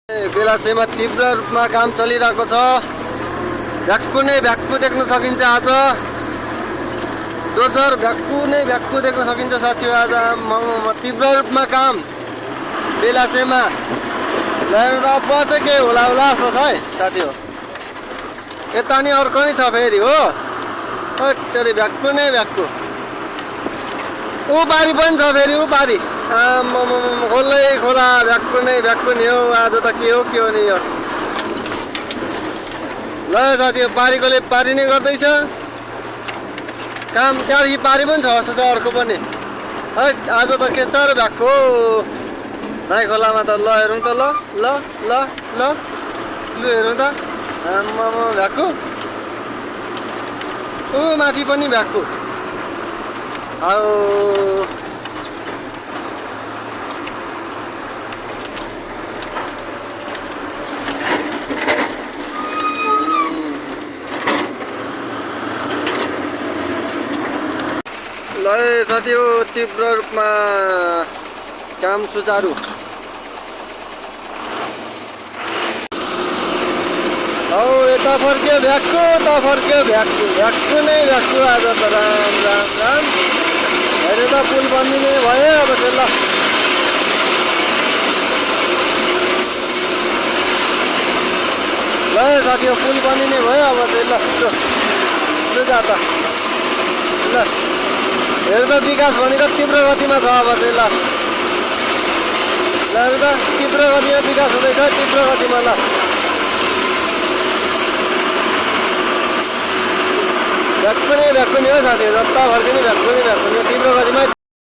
बेलासेमा तीव्र रूपमा काम चलिरहेको छ। भ्याक्कु नै भ्याक्कु देख्न सकिन्छ आज। डोजर भ्याक्कु नै भ्याक्कु देख्न सकिन्छ साथीहरु। आज तीव्र रूपमा काम बेलासेमा ल्याएर त पछि के होला होला जस्तो छ है साथीहरु। यता नि अर्को नि छ फेरि हो। तेरे भ्याक्कु नै भ्याक्कु। ऊ बारी पनि छ फेरि ऊ बारी। खोलै खोला भ्याक्कु नै भ्याक्कु नि हो। आज त के हो नि यो। ल साथीहरु पारीकोले पारी नै गर्दैछ काम। त्यहाँदेखि पारी पनि छ जस्तो छ अर्को पनि। आज त के साह्रो भ्याक्कु भाइ खोलामा त। ल हेरौँ त ल ल ल ल लु हेरौँ त। भ्याक्कु ऊ माथि पनि भ्याक्कु। आओ ल साथीहरु तीव्र रूपमा काम सुचारू। औ यता फर्क्यो भ्याक्कु त फर्क्यो भ्याक्कु। भ्याक्कु नै भ्याक्कु आज त। राम राम राम। हेरे त पुल बनिने भयो अब चाहिँ। ल साथीहरु पुल बनिने भयो अब चाहिँ। लु जा त। ल हेर त विकास भनेको तीव्र गतिमा छ अब चाहिँ। ल हेर त तीव्र गतिमा विकास हुँदैछ। तीव्र गतिमा ल भ्याक्कु नै भ्याक्कु नि हो साथीहरु। जता फर्किने भ्याक्कु नै भ्याक्कु नि तीव्र गतिमा।